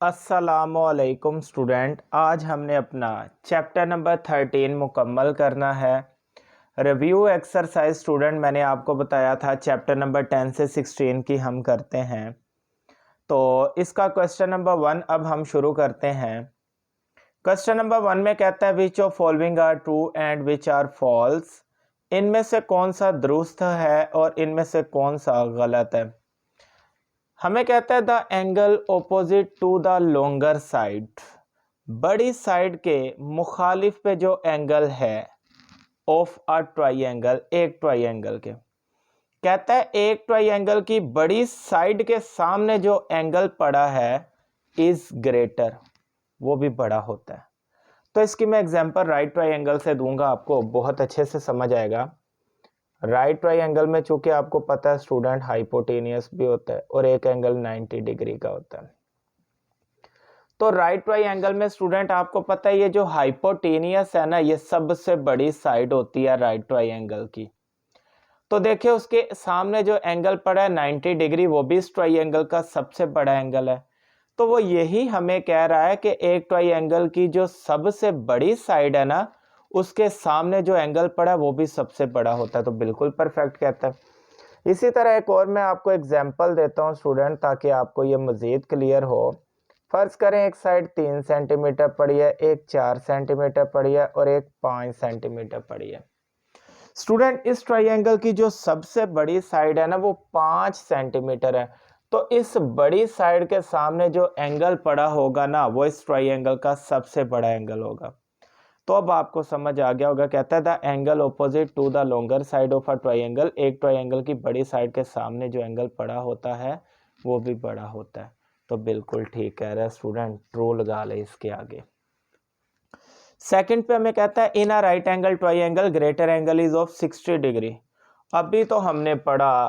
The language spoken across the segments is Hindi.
अस्सलामुअलैकुम स्टूडेंट, आज हमने अपना चैप्टर नंबर 13 मुकम्मल करना है। रिव्यू एक्सरसाइज स्टूडेंट मैंने आपको बताया था चैप्टर नंबर 10 से 16 की हम करते हैं। तो इसका क्वेश्चन नंबर 1 अब हम शुरू करते हैं। क्वेश्चन नंबर 1 में कहता है which of following are true and which are false. इनमें से कौन सा दुरुस्त है और इनमें से कौन सा गलत है। हमें कहता है the angle opposite to the longer side, बड़ी साइड के मुखालिफ पे जो एंगल है ऑफ अ ट्राइंगल, एक ट्राइंगल के, कहता है एक ट्राइंगल की बड़ी साइड के सामने जो एंगल पड़ा है इज ग्रेटर, वो भी बड़ा होता है। तो इसकी मैं एग्जांपल राइट ट्राइंगल से दूंगा, आपको बहुत अच्छे से समझ आएगा। राइट ट्राइंगल में चूंकि आपको पता है स्टूडेंट हाइपोटेनियस भी होता है और एक एंगल 90 डिग्री का होता है। तो राइट ट्राइंगल में स्टूडेंट आपको पता है ये जो हाइपोटेनियस है ना, ये सबसे बड़ी साइड होती है राइट ट्राइंगल की। तो देखिए उसके सामने जो एंगल पड़ा है 90 डिग्री, वो भी इस ट्राइंगल का सबसे बड़ा एंगल है। तो वो यही हमें कह रहा है कि एक ट्राइंगल की जो सबसे बड़ी साइड है ना, उसके सामने जो एंगल पड़ा है वो भी सबसे बड़ा होता है। तो बिल्कुल परफेक्ट कहता है। इसी तरह एक और मैं आपको एग्जांपल देता हूं स्टूडेंट, ताकि आपको ये मज़ीद क्लियर हो। फर्ज करें एक साइड 3 सेंटीमीटर पड़ी है, एक 4 सेंटीमीटर पड़ी है और एक 5 सेंटीमीटर पड़ी है। स्टूडेंट इस ट्राइंगल की जो सबसे बड़ी साइड है ना, वो 5 सेंटीमीटर है। तो इस बड़ी साइड के सामने जो एंगल पड़ा होगा ना, वो इस ट्राइंगल का सबसे बड़ा एंगल होगा। तो अब आपको समझ आ गया होगा। कहता है the angle opposite to the longer side of a triangle, एक ट्राइंगल की बड़ी साइड के सामने जो एंगल पड़ा होता है वो भी बड़ा होता है। तो बिल्कुल ठीक कह रहा है स्टूडेंट, ट्रू लगा ले इसके आगे। सेकंड पे हमें कहता है in a right angle triangle greater angle is of 60 degree. अभी तो हमने पढ़ा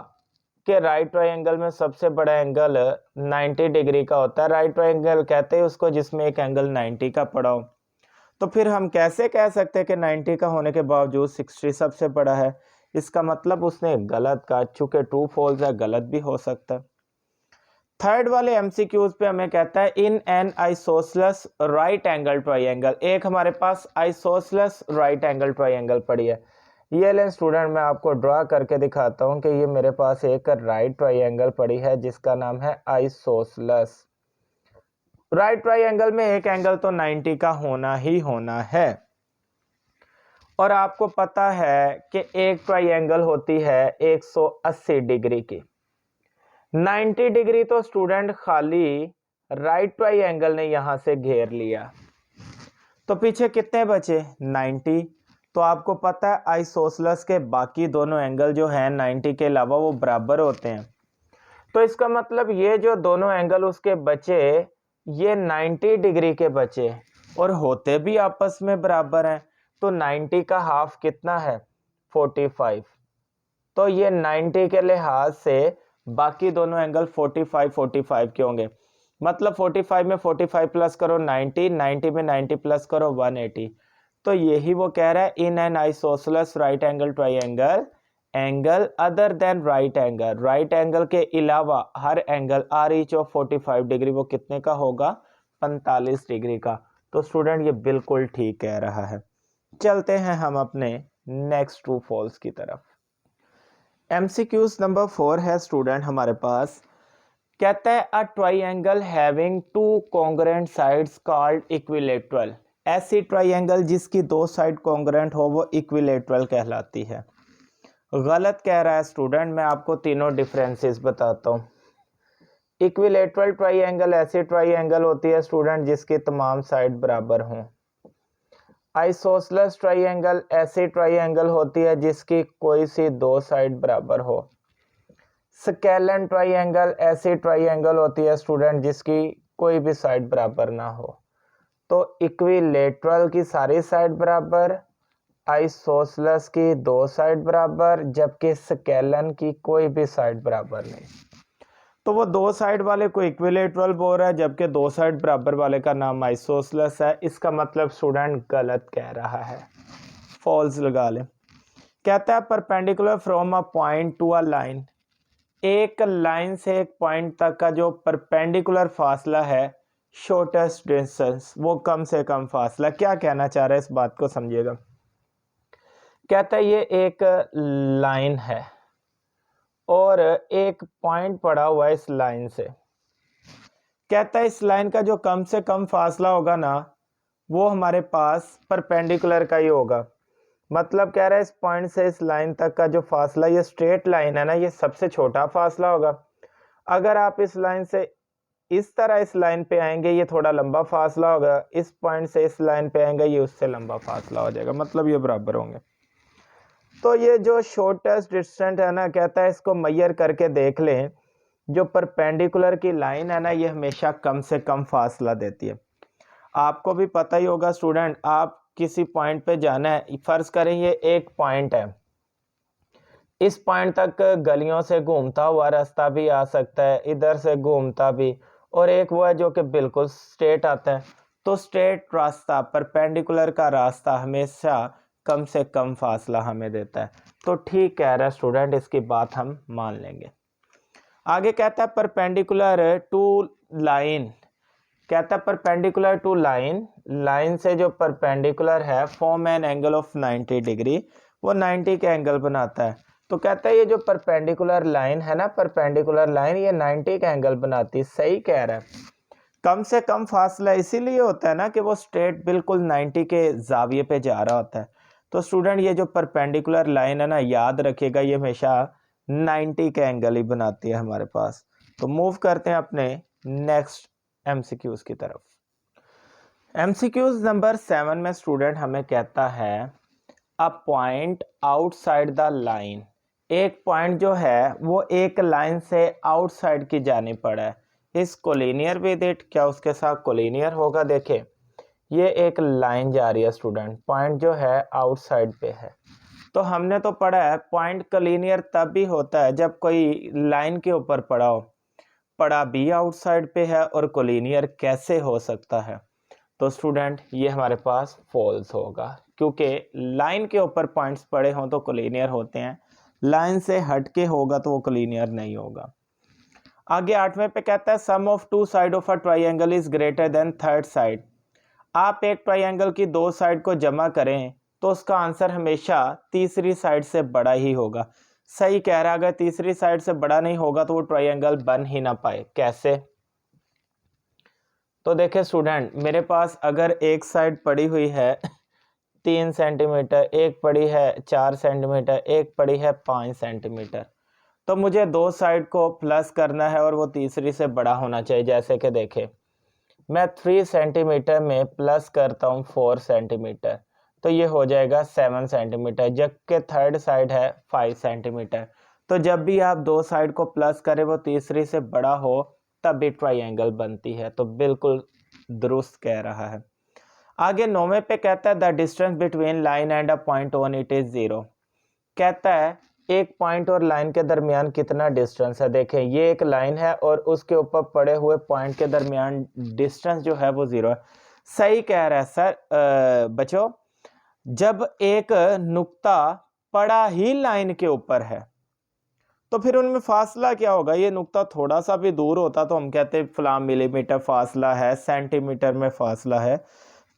कि राइट ट्राइंगल में सबसे बड़ा एंगल 90 डिग्री का होता है। राइट ट्राइंगल कहते हैं उसको जिसमें एक एंगल 90 का पड़ा हो। तो फिर हम कैसे कह सकते हैं कि 90 का होने के बावजूद 60 सबसे बड़ा है। इसका मतलब उसने गलत कहा, चूंकि ट्रू फॉल्स है, गलत भी हो सकता है। थर्ड वाले एमसीक्यूज पे हमें कहता है in an isosceles right angle triangle, एक हमारे पास आइसोसेलेस राइट एंगल ट्राइंगल पड़ी है। ये लें स्टूडेंट, मैं आपको ड्रा करके दिखाता हूँ कि ये मेरे पास एक राइट ट्राइंगल पड़ी है जिसका नाम है आइसोसेलेस। राइट ट्राइंगल में एक एंगल तो 90 का होना ही होना है। और आपको पता है कि एक ट्राइंगल होती है 180 डिग्री की। 90 डिग्री तो स्टूडेंट खाली राइट ट्राइंगल ने यहां से घेर लिया, तो पीछे कितने बचे 90। तो आपको पता है आइसोसेलेस के बाकी दोनों एंगल जो हैं 90 के अलावा वो बराबर होते हैं। तो इसका मतलब ये जो दोनों एंगल उसके बचे, ये 90 डिग्री के बचे और होते भी आपस में बराबर हैं। तो 90 का हाफ कितना है 45। तो ये 90 के लिहाज से बाकी दोनों एंगल 45 के होंगे। मतलब 45 में 45 प्लस करो 90, 90 में 90 प्लस करो 180। तो यही वो कह रहा है in an isosceles right angle triangle angle other than right angle, right angle के अलावा हर angle are each of 45 degree वो कितने का होगा 45 डिग्री का। तो स्टूडेंट ये बिल्कुल ठीक कह रहा है। चलते हैं हम अपने नेक्स्ट ट्रू फॉल्स की तरफ। एमसीक्यूज नंबर 4 है स्टूडेंट हमारे पास। कहता है a triangle having two congruent sides called equilateral, ऐसी ट्राइंगल जिसकी दो साइड कॉन्ग्रुएंट हो वो इक्विलेटरल कहलाती है। गलत कह रहा है स्टूडेंट, मैं आपको तीनों डिफरेंसेस बताता हूँ। इक्विलेटरल ट्राइंगल ऐसी ट्राइंगल होती है स्टूडेंट जिसकी तमाम साइड बराबर हों। आइसोसेलेस ट्राइंगल ऐसी ट्राइंगल होती है जिसकी कोई सी दो साइड बराबर हो। स्केलन ट्राइंगल ऐसी ट्राइंगल होती है स्टूडेंट जिसकी कोई भी साइड बराबर ना हो। तो इक्विलेटरल की सारी साइड बराबर, आइसोसेलेस की दो साइड बराबर, जबकि स्केलन की कोई भी साइड बराबर नहीं। तो वो दो साइड वाले को इक्विलेटरल बोल रहा है, जबकि दो साइड बराबर वाले का नाम आइसोसेलेस है। इसका मतलब स्टूडेंट गलत कह रहा है, फॉल्स लगा ले। कहता है perpendicular from a point to a line, एक लाइन से एक पॉइंट तक का जो परपेंडिकुलर फासला है शॉर्टेस्ट डिस्टेंस, वो कम से कम फासला। क्या कहना चाह रहा है इस बात को समझिएगा। कहता है ये एक लाइन है और एक पॉइंट पड़ा हुआ है इस लाइन से। कहता है इस लाइन का जो कम से कम फासला होगा ना, वो हमारे पास परपेंडिकुलर का ही होगा। मतलब कह रहा है इस पॉइंट से इस लाइन तक का जो फासला, ये स्ट्रेट लाइन है ना, ये सबसे छोटा फासला होगा। अगर आप इस लाइन से इस तरह इस लाइन पे आएंगे, ये थोड़ा लंबा फासला होगा। इस पॉइंट से इस लाइन पे आएंगे, ये उससे लंबा फासला हो जाएगा, मतलब ये बराबर होंगे। तो ये जो शॉर्टेस्ट डिस्टेंस है ना, कहता है इसको मैयर करके देख लें। जो परपेंडिकुलर की लाइन है ना, ये हमेशा कम से कम फासला देती है। आपको भी पता ही होगा स्टूडेंट, आप किसी पॉइंट पे जाना है, फर्ज करें ये एक पॉइंट है, इस पॉइंट तक गलियों से घूमता हुआ रास्ता भी आ सकता है, इधर से घूमता भी, और एक वो है जो कि बिल्कुल स्ट्रेट आता है। तो स्ट्रेट रास्ता, परपेंडिकुलर का रास्ता हमेशा कम से कम फासला हमें देता है। तो ठीक कह रहा है स्टूडेंट, इसकी बात हम मान लेंगे। आगे कहता है परपेंडिकुलर टू लाइन। कहता है परपेंडिकुलर टू लाइन, लाइन से जो परपेंडिकुलर है form an angle of 90 degree, वो 90 के एंगल बनाता है। तो कहता है ये जो परपेंडिकुलर लाइन है ना, परपेंडिकुलर लाइन ये 90 का एंगल बनाती है। सही कह रहा है। कम से कम फासला इसीलिए होता है ना कि वो स्ट्रेट बिल्कुल 90 के जाविये पे जा रहा होता है। तो स्टूडेंट ये जो परपेंडिकुलर लाइन है ना, याद रखिएगा ये हमेशा 90 के एंगल ही बनाती है हमारे पास। तो मूव करते हैं अपने नेक्स्ट एमसीक्यूज की तरफ। एमसीक्यूज नंबर 7 में स्टूडेंट हमें कहता है a point outside the line. एक पॉइंट जो है वो एक लाइन से आउटसाइड की जानिब पड़ा है। इस कोलिनियर विद इट, क्या उसके साथ कोलिनियर होगा। देखे ये एक लाइन जा रही है स्टूडेंट, पॉइंट जो है आउटसाइड पे है। तो हमने तो पढ़ा है पॉइंट कोलिनियर तब भी होता है जब कोई लाइन के ऊपर पड़ा हो। पड़ा भी आउटसाइड पे है और कोलिनियर कैसे हो सकता है। तो स्टूडेंट ये हमारे पास फॉल्स होगा, क्योंकि लाइन के ऊपर पॉइंट्स पड़े हों तो कोलिनियर होते हैं, लाइन से हट के होगा तो वो कोलिनियर नहीं होगा। आगे 8वें पे कहता है sum of two side of a triangle is greater than third side. आप एक ट्राइंगल की दो साइड को जमा करें तो उसका आंसर हमेशा तीसरी साइड से बड़ा ही होगा। सही कह रहा है, अगर तीसरी साइड से बड़ा नहीं होगा तो वो ट्राइंगल बन ही ना पाए। कैसे? तो देखिए स्टूडेंट, मेरे पास अगर एक साइड पड़ी हुई है 3 सेंटीमीटर, एक पड़ी है 4 सेंटीमीटर, एक पड़ी है 5 सेंटीमीटर, तो मुझे दो साइड को प्लस करना है और वो तीसरी से बड़ा होना चाहिए। जैसे कि देखें मैं 3 सेंटीमीटर में प्लस करता हूँ 4 सेंटीमीटर, तो ये हो जाएगा 7 सेंटीमीटर, जबकि थर्ड साइड है 5 सेंटीमीटर। तो जब भी आप दो साइड को प्लस करें वो तीसरी से बड़ा हो तब भी ट्राइंगल बनती है। तो बिल्कुल दुरुस्त कह रहा है। आगे 9वें पे कहता है the distance between line and a point on it is 0। कहता है एक पॉइंट और लाइन के दरमियान कितना डिस्टेंस है। देखें ये एक लाइन है और उसके ऊपर पड़े हुए पॉइंट के दरमियान डिस्टेंस जो है वो 0 है। सही कह रहा है सर। बच्चों जब एक नुक्ता पड़ा ही लाइन के ऊपर है तो फिर उनमें फासला क्या होगा। ये नुक्ता थोड़ा सा भी दूर होता तो हम कहते फलां मिलीमीटर फासला है, सेंटीमीटर में फासला है।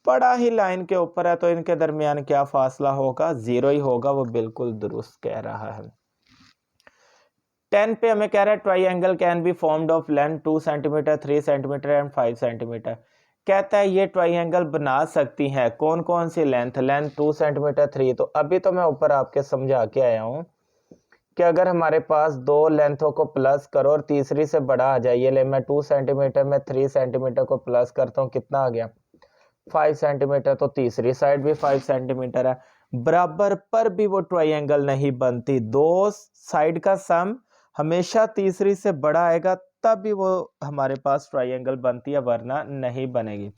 पड़ा ही लाइन के ऊपर है तो इनके दरमियान क्या फासला होगा, 0 ही होगा। वो बिल्कुल दुरुस्त कह रहा है। 10 पे हमें कह रहा है triangle can be formed of length 2 centimetre, 3 centimetre and 5 centimetre. कहता है ये ट्राइंगल बना सकती हैं कौन कौन सी लेंथ 2 सेंटीमीटर 3। तो अभी तो मैं ऊपर आपके समझा के आया हूँ कि अगर हमारे पास दो लेंथों को प्लस करो और तीसरी से बड़ा आ जाए, ये ले मैं 2 सेंटीमीटर में 3 सेंटीमीटर को प्लस करता हूँ, कितना आ गया 5 सेंटीमीटर। तो तीसरी साइड भी 5 सेंटीमीटर है, बराबर पर भी वो ट्राइंगल नहीं बनती। दो साइड का सम हमेशा तीसरी से बड़ा आएगा तब भी वो हमारे पास ट्राइंगल बनती है, वरना नहीं बनेगी।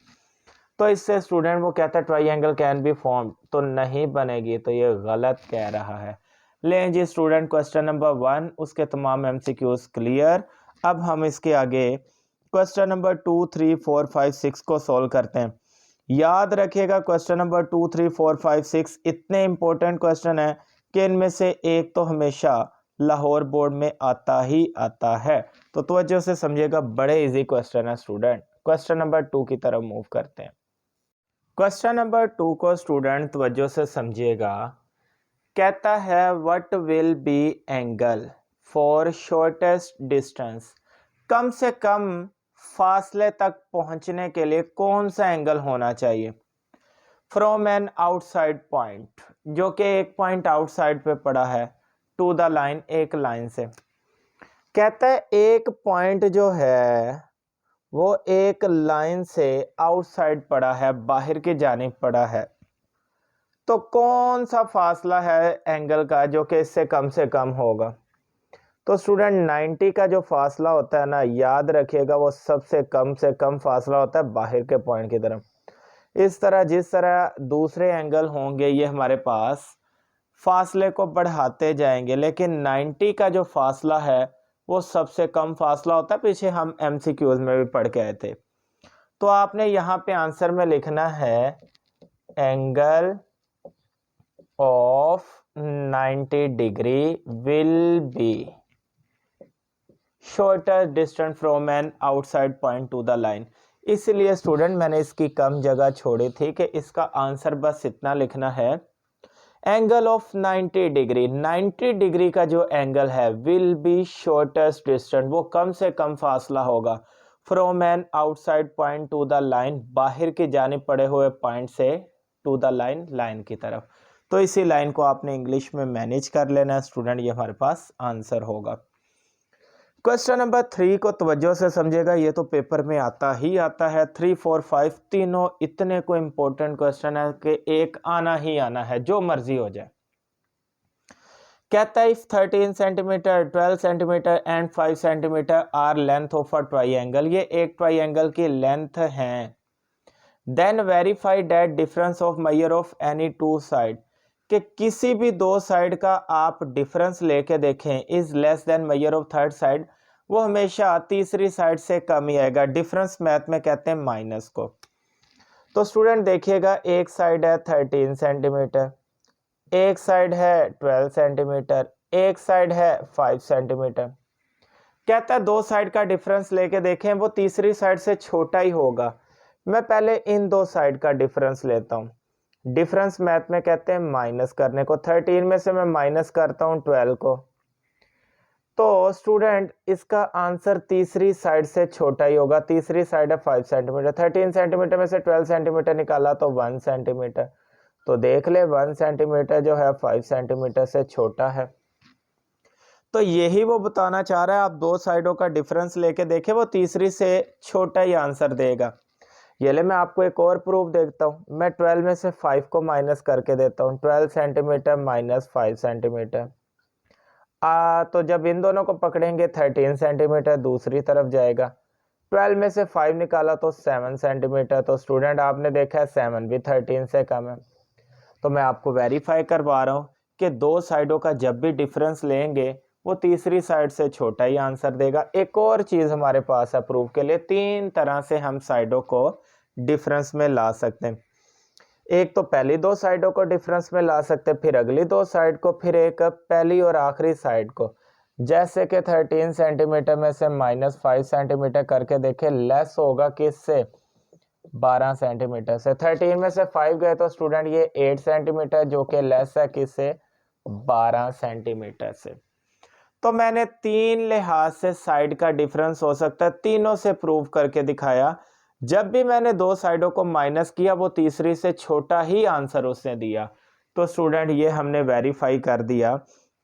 तो इससे स्टूडेंट वो कहता है ट्राइंगल कैन बी फॉर्म, तो नहीं बनेगी। तो ये गलत कह रहा है। लें जी स्टूडेंट क्वेश्चन नंबर 1 उसके तमाम एमसीक्यूज क्लियर। अब हम इसके आगे क्वेश्चन नंबर 2, 3, 4, 5, 6 को सॉल्व करते हैं। याद रखिएगा क्वेश्चन नंबर 2, 3, 4, 5, 6 इतने इंपॉर्टेंट क्वेश्चन है कि इनमें से एक तो हमेशा लाहौर बोर्ड में आता ही आता है। तो तवज्जो से समझिएगा, बड़े इजी क्वेश्चन है स्टूडेंट। क्वेश्चन नंबर 2 की तरफ मूव करते हैं। क्वेश्चन नंबर 2 को स्टूडेंट तवज्जो से समझिएगा। कहता है what will be angle for shortest distance, कम से कम फासले तक पहुंचने के लिए कौन सा एंगल होना चाहिए। फ्रॉम एन आउटसाइड पॉइंट, जो कि एक पॉइंट आउटसाइड पे पड़ा है, टू द लाइन, एक लाइन से। कहता है एक पॉइंट जो है वो एक लाइन से आउटसाइड पड़ा है, बाहर की जानिब पड़ा है, तो कौन सा फासला है एंगल का जो कि इससे कम से कम होगा। तो स्टूडेंट 90 का जो फासला होता है ना, याद रखिएगा वो सबसे कम से कम फासला होता है बाहर के पॉइंट की तरफ। इस तरह जिस तरह दूसरे एंगल होंगे ये हमारे पास फासले को बढ़ाते जाएंगे, लेकिन 90 का जो फासला है वो सबसे कम फासला होता है। पीछे हम एमसीक्यूज में भी पढ़ के आए थे। तो आपने यहाँ पे आंसर में लिखना है angle of 90 degree will be shorter distance from an outside point two the line. इसलिए स्टूडेंट मैंने इसकी कम जगह छोड़ी थी कि इसका आंसर बस इतना लिखना है, एंगल ऑफ 90 डिग्री, 90 डिग्री का जो एंगल है विल बी शॉर्टेस्ट डिस्टेंस, वो कम से कम फासला होगा from an outside point two the line, बाहर की जानिब पड़े हुए पॉइंट से टू द लाइन, लाइन की तरफ। तो इसी लाइन को आपने इंग्लिश में मैनेज कर लेना है स्टूडेंट, ये हमारे पास आंसर होगा। क्वेश्चन नंबर 3 को तवज्जो से समझेगा, ये तो पेपर में आता ही आता है। 3, 4, 5 तीनों इतने को इम्पोर्टेंट क्वेश्चन है कि एक आना ही आना है, जो मर्जी हो जाए। कहता है if 13 centimetre, 12 centimetre and 5 centimetre are length of a triangle, ये एक ट्राइंगल की लेंथ है, then verify that difference of measure of any two side, कि किसी भी दो साइड का आप डिफरेंस लेके देखें, is less than measure of third side, वो हमेशा तीसरी साइड से कम ही आएगा। डिफरेंस मैथ में कहते हैं माइनस को। तो स्टूडेंट देखिएगा, एक साइड है 13 सेंटीमीटर, एक साइड है 12 सेंटीमीटर, एक साइड है 5 सेंटीमीटर। कहता है दो साइड का डिफरेंस लेके देखें, वो तीसरी साइड से छोटा ही होगा। मैं पहले इन दो साइड का डिफरेंस लेता हूँ। डिफरेंस मैथ में कहते हैं माइनस करने को। 13 में से मैं माइनस करता हूँ 12 को, तो स्टूडेंट इसका आंसर तीसरी साइड से छोटा ही होगा। तीसरी साइड है 5 सेंटीमीटर, 13 सेंटीमीटर में से 12 सेंटीमीटर निकाला तो 1 सेंटीमीटर, तो देख ले 1 सेंटीमीटर जो है 5 सेंटीमीटर से छोटा है। तो यही वो बताना चाह रहा है, आप दो साइडों का डिफरेंस लेके देखें, वो तीसरी से छोटा ही आंसर देगा। ये ले मैं आपको एक और प्रूफ देखता हूँ। मैं 12 में से 5 को माइनस करके देता हूँ। 12 सेंटीमीटर माइनस 5 सेंटीमीटर, तो जब इन दोनों को पकड़ेंगे 13 सेंटीमीटर दूसरी तरफ जाएगा। 12 में से 5 निकाला तो 7 सेंटीमीटर। तो स्टूडेंट आपने देखा है 7 भी 13 से कम है। तो मैं आपको वेरीफाई करवा रहा हूँ कि दो साइडों का जब भी डिफरेंस लेंगे वो तीसरी साइड से छोटा ही आंसर देगा। एक और चीज़ हमारे पास है प्रूफ के लिए, 3 तरह से हम साइडों को डिफरेंस में ला सकते हैं। एक तो पहली दो साइडों को डिफरेंस में ला सकते हैं, फिर अगली दो साइड को, फिर एक पहली और आखिरी साइड को। जैसे कि 13 सेंटीमीटर में से -5 सेंटीमीटर करके देखे, लेस होगा किससे, 12 सेंटीमीटर से। 13 में से 5 गए तो स्टूडेंट ये 8 सेंटीमीटर, जो कि लेस है किससे, 12 सेंटीमीटर से। तो मैंने 3 लिहाज से साइड का डिफरेंस हो सकता है, तीनों से प्रूव करके दिखाया। जब भी मैंने दो साइडों को माइनस किया वो तीसरी से छोटा ही आंसर उसने दिया। तो स्टूडेंट ये हमने वेरीफाई कर दिया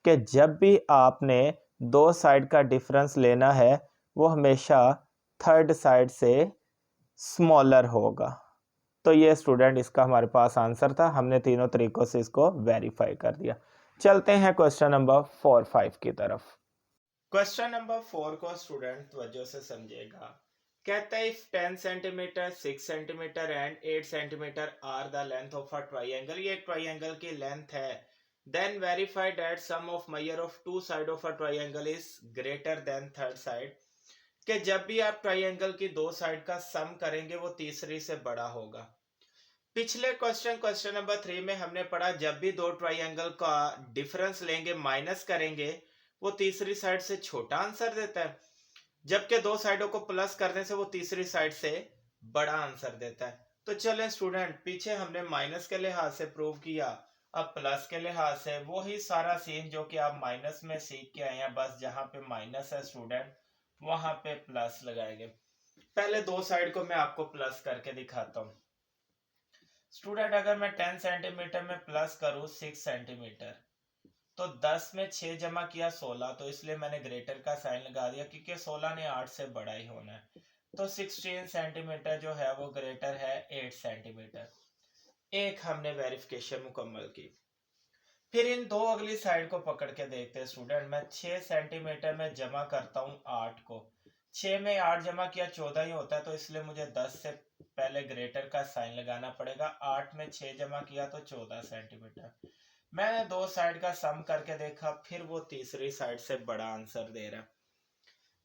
कि जब भी आपने दो साइड का डिफरेंस लेना है वो हमेशा थर्ड साइड से स्मॉलर होगा। तो ये स्टूडेंट इसका हमारे पास आंसर था, हमने तीनों तरीकों से इसको वेरीफाई कर दिया। चलते हैं क्वेश्चन नंबर 4, 5 की तरफ। क्वेश्चन नंबर 4 को स्टूडेंट तवज्जो से समझिएगा। कहता है if 10 centimetre, 6 centimetre and 8 centimetre are the length of a triangle, ये एक ट्राइंगल की लेंथ है, then verify that sum of measure of two side of a triangle is greater than third side, कि जब भी आप ट्राइंगल की दो साइड का सम करेंगे वो तीसरी से बड़ा होगा। पिछले क्वेश्चन नंबर 3 में हमने पढ़ा जब भी दो ट्राइंगल का डिफरेंस लेंगे, माइनस करेंगे, वो तीसरी साइड से छोटा आंसर देता है। जबकि दो साइडों को प्लस करने से वो तीसरी साइड से बड़ा आंसर देता है। तो चले स्टूडेंट, पीछे हमने माइनस के लिहाज से प्रूव किया, अब प्लस के लिहाज से वही सारा सीन जो कि आप माइनस में सीख के आए हैं, बस जहां पे माइनस है स्टूडेंट वहां पे प्लस लगाएंगे। पहले दो साइड को मैं आपको प्लस करके दिखाता हूँ। स्टूडेंट अगर मैं 10 सेंटीमीटर में प्लस करूँ 6 सेंटीमीटर, तो 10 में 6 जमा किया 16, तो इसलिए मैंने ग्रेटर का साइन लगा दिया क्योंकि 16 ने 8 से बड़ा ही होना है। तो 16 सेंटीमीटर जो है वो ग्रेटर है 8 सेंटीमीटर। एक हमने वेरिफिकेशन मुकम्मल की। फिर इन दो अगली साइड को पकड़ के देखते हैं स्टूडेंट। मैं 6 सेंटीमीटर में जमा करता हूँ 8 को, 6 में 8 जमा किया 14 ही होता है, तो इसलिए मुझे 10 से पहले ग्रेटर का साइन लगाना पड़ेगा। 8 में 6 जमा किया तो 14 सेंटीमीटर। मैंने दो साइड का सम करके देखा, फिर वो तीसरी साइड से बड़ा आंसर दे रहा है।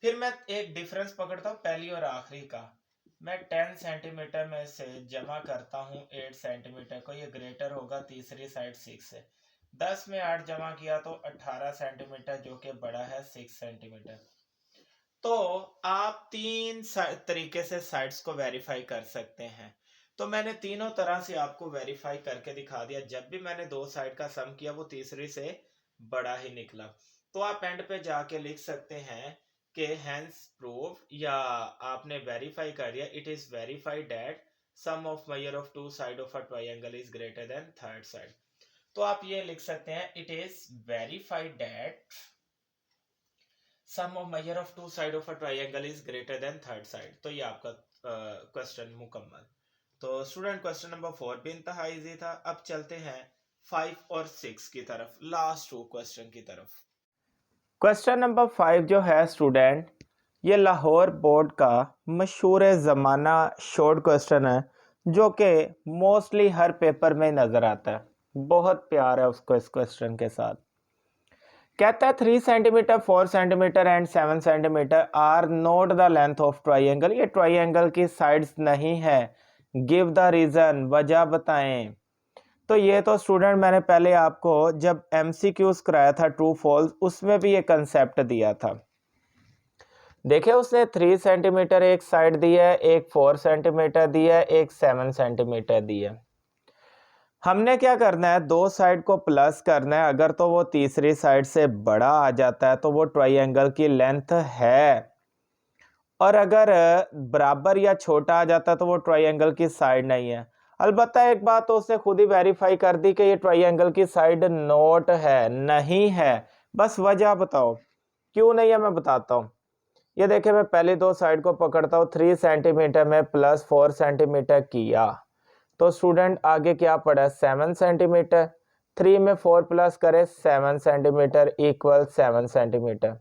फिर मैं एक डिफरेंस पकड़ता हूँ पहली और आखिरी का। मैं 10 सेंटीमीटर में से जमा करता हूँ 8 सेंटीमीटर को, ये ग्रेटर होगा तीसरी साइड 6 से। 10 में 8 जमा किया तो 18 सेंटीमीटर जो कि बड़ा है 6 सेंटीमीटर। तो आप तीन तरीके से साइड्स को वेरीफाई कर सकते हैं। तो मैंने तीनों तरह से आपको वेरीफाई करके दिखा दिया। जब भी मैंने दो साइड का सम किया वो तीसरी से बड़ा ही निकला। तो आप एंड पे जाके लिख सकते हैं कि हेंस प्रूव, या आपने वेरीफाई कर दिया, it is verified that sum of measure of two side of a triangle is greater than third side. तो आप ये लिख सकते हैं, it is verified that sum of measure of two side of a triangle is greater than third side. तो ये आपका क्वेश्चन मुकम्मल। तो स्टूडेंट क्वेश्चन नंबर 4 भी इंतहा इजी था। अब चलते हैं 5 और 6 की तरफ, लास्ट टू क्वेश्चन की तरफ। क्वेश्चन नंबर 5 जो है स्टूडेंट, ये लाहौर बोर्ड का मशहूर ज़माना शॉर्ट क्वेश्चन है जो कि मोस्टली हर पेपर में नज़र आता है। बहुत प्यार है उसको इस क्वेश्चन के साथ। कहता है 3 centimetre 4 centimetre and 7 centimetre are not the length of triangle. ये ट्राइंगल की साइड्स नहीं है। गिव द रीज़न, वजह बताएं। तो ये तो स्टूडेंट मैंने पहले आपको जब MCQs कराया था ट्रू फॉल्स, उसमें भी ये कंसेप्ट दिया था। देखिए उसने 3 सेंटीमीटर एक साइड दी है, एक 4 सेंटीमीटर दी है, एक 7 सेंटीमीटर दी है। हमने क्या करना है, दो साइड को प्लस करना है। अगर तो वो तीसरी साइड से बड़ा आ जाता है तो वो ट्रायंगल की लेंथ है, और अगर बराबर या छोटा आ जाता है तो वो ट्रायंगल की साइड नहीं है। अलबत्ता एक बात तो उसने खुद ही वेरीफाई कर दी कि ये ट्रायंगल की साइड नोट है, नहीं है। बस वजह बताओ क्यों नहीं है, मैं बताता हूँ। ये देखिए मैं पहले दो साइड को पकड़ता हूँ, 3 सेंटीमीटर में प्लस 4 सेंटीमीटर किया तो स्टूडेंट आगे क्या पड़ा, 7 सेंटीमीटर। 3 में 4 प्लस करे 7 सेंटीमीटर इक्वल 7 सेंटीमीटर।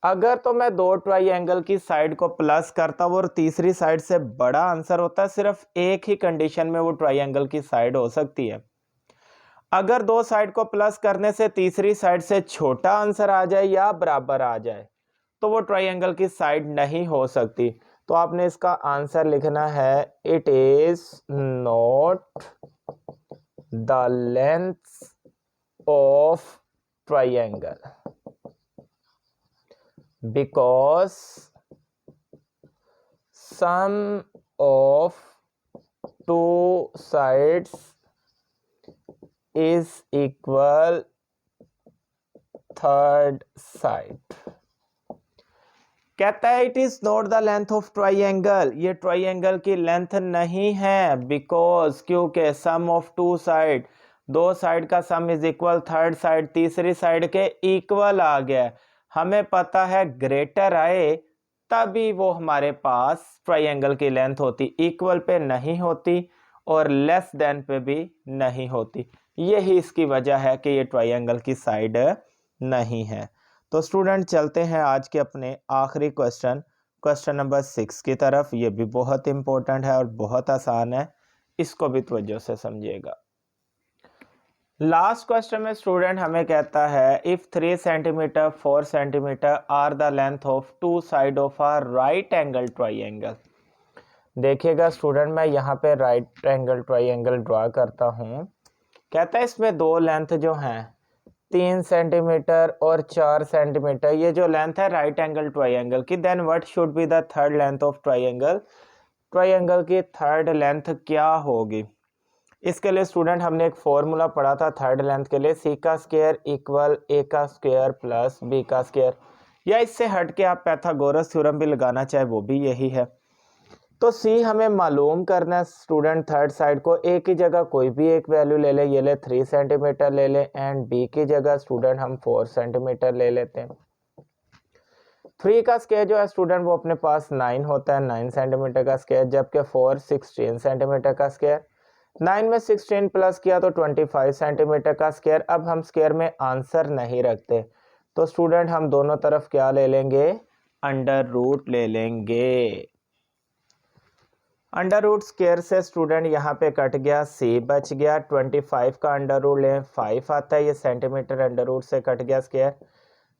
अगर तो मैं दो ट्राइंगल की साइड को प्लस करता हूँ और तीसरी साइड से बड़ा आंसर होता है, सिर्फ एक ही कंडीशन में वो ट्राइंगल की साइड हो सकती है। अगर दो साइड को प्लस करने से तीसरी साइड से छोटा आंसर आ जाए या बराबर आ जाए तो वो ट्राइंगल की साइड नहीं हो सकती। तो आपने इसका आंसर लिखना है, it is not the length of triangle because sum of two sides is equal third side। कहता है it is not the length of triangle, ये ट्राइंगल की लेंथ नहीं है, बिकॉज क्योंकि सम ऑफ टू साइड, दो साइड का सम इज इक्वल थर्ड साइड, तीसरी साइड के इक्वल आ गया। हमें पता है ग्रेटर आए तभी वो हमारे पास ट्राइंगल की लेंथ होती, इक्वल पे नहीं होती और लेस देन पे भी नहीं होती। यही इसकी वजह है कि ये ट्राइंगल की साइड नहीं है। तो स्टूडेंट चलते हैं आज के अपने आखिरी क्वेश्चन, क्वेश्चन नंबर 6 की तरफ। ये भी बहुत इंपॉर्टेंट है और बहुत आसान है, इसको भी तवज्जो से समझिएगा। लास्ट क्वेश्चन में स्टूडेंट हमें कहता है if 3 centimetre 4 centimetre are the length of two side of a right angle triangle. देखिएगा स्टूडेंट मैं यहाँ पे राइट एंगल ट्राइंगल ड्रॉ करता हूँ। कहता है इसमें दो लेंथ जो हैं 3 सेंटीमीटर और 4 सेंटीमीटर, ये जो लेंथ है राइट एंगल ट्राइंगल की, then what should be the third length of triangle, triangle की थर्ड लेंथ क्या होगी। इसके लिए स्टूडेंट हमने एक फॉर्मूला पढ़ा था थर्ड लेंथ के लिए, सी का स्क्वायर इक्वल ए का स्क्वायर प्लस बी का स्क्वायर, या इससे हट के आप पाइथागोरस थ्योरम भी लगाना चाहे वो भी यही है। तो सी हमें मालूम करना है स्टूडेंट, थर्ड साइड को ए की जगह कोई भी एक वैल्यू ले ले, ये ले 3 सेंटीमीटर ले ले, एंड बी की जगह स्टूडेंट हम 4 सेंटीमीटर ले लेते हैं। 3 का स्क्वायर जो है स्टूडेंट वो अपने पास 9 होता है, 9 सेंटीमीटर का स्क्वायर, जबकि 4 16 सेंटीमीटर का स्क्वायर, 9 में 16 प्लस किया तो 25 सेंटीमीटर का स्क्वायर। अब हम स्क्वायर में आंसर नहीं रखते, तो स्टूडेंट हम दोनों तरफ क्या ले लेंगे, अंडर रूट ले लेंगे। अंडर रूट स्क्वायर से स्टूडेंट यहाँ पे कट गया, सी बच गया, 25 का अंडर रूट लें 5 आता है, ये सेंटीमीटर अंडर रूट से कट गया स्क्वायर,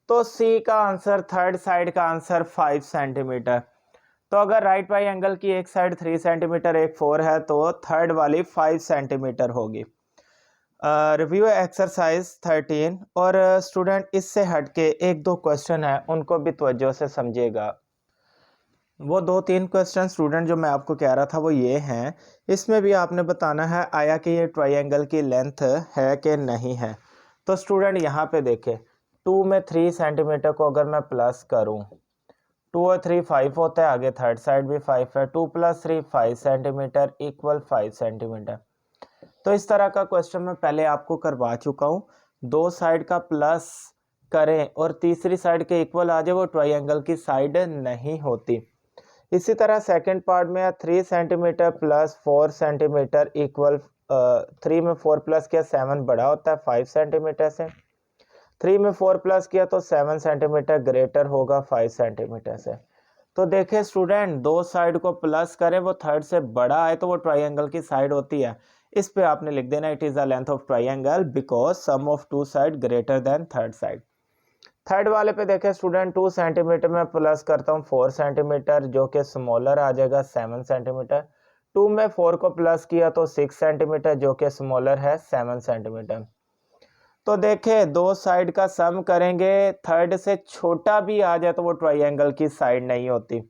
तो सी का आंसर, थर्ड साइड का आंसर 5 सेंटीमीटर। तो अगर राइट ट्राइंगल की एक साइड 3 सेंटीमीटर एक 4 है, तो थर्ड वाली 5 सेंटीमीटर होगी। रिव्यू एक्सरसाइज 13, और स्टूडेंट इससे हटके एक दो क्वेश्चन है उनको भी तवज्जो से समझिएगा। वो 2-3 क्वेश्चन स्टूडेंट जो मैं आपको कह रहा था वो ये हैं, इसमें भी आपने बताना है आया कि ये ट्राइंगल की लेंथ है कि नहीं है। तो स्टूडेंट यहाँ पे देखें, 2 में 3 सेंटीमीटर को अगर मैं प्लस करूँ, 2 और 3 5 होता है, आगे थर्ड साइड भी 5 है, 2 + 3 5 सेंटीमीटर इक्वल 5 सेंटीमीटर। तो इस तरह का क्वेश्चन मैं पहले आपको करवा चुका हूँ, दो साइड का प्लस करें और तीसरी साइड के इक्वल आ जाए, वो ट्राइंगल की साइड नहीं होती। इसी तरह सेकंड पार्ट में 3 सेंटीमीटर प्लस 4 सेंटीमीटर इक्वल 3 में 4 प्लस किया 7 बड़ा होता है 5 सेंटीमीटर से, 3 में 4 प्लस किया तो 7 सेंटीमीटर ग्रेटर होगा 5 सेंटीमीटर से। तो देखें स्टूडेंट, दो साइड को प्लस करें वो थर्ड से बड़ा आए तो वो ट्राइंगल की साइड होती है। इस पे आपने लिख देना it is the length of triangle because sum of two side greater than third side. Third वाले पे देखें स्टूडेंट, 2 सेंटीमीटर में प्लस करता हूँ 4 सेंटीमीटर जो कि स्मॉलर आ जाएगा 7 सेंटीमीटर, 2 में 4 को प्लस किया तो 6 सेंटीमीटर जो कि स्मॉलर है 7 सेंटीमीटर। तो देखें दो साइड का सम करेंगे, थर्ड से छोटा भी आ जाए तो वो ट्राइंगल की साइड नहीं होती,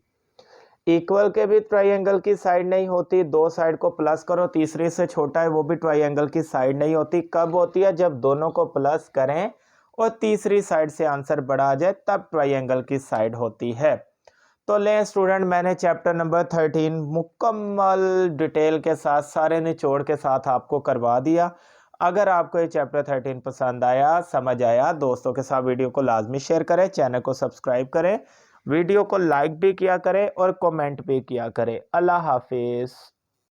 इक्वल के भी ट्राइंगल की साइड नहीं होती, दो साइड को प्लस करो तीसरे से छोटा है वो भी ट्राइंगल की साइड नहीं होती। कब होती है, जब दोनों को प्लस करें और तीसरी साइड से आंसर बड़ा आ जाए तब ट्राइंगल की साइड होती है। तो लें स्टूडेंट, मैंने चैप्टर नंबर 13 मुकम्मल डिटेल के साथ सारे निचोड़ के साथ आपको करवा दिया। अगर आपको ये चैप्टर 13 पसंद आया, समझ आया, दोस्तों के साथ वीडियो को लाजमी शेयर करें, चैनल को सब्सक्राइब करें, वीडियो को लाइक भी किया करें और कमेंट भी किया करें। अल्लाह हाफिज़।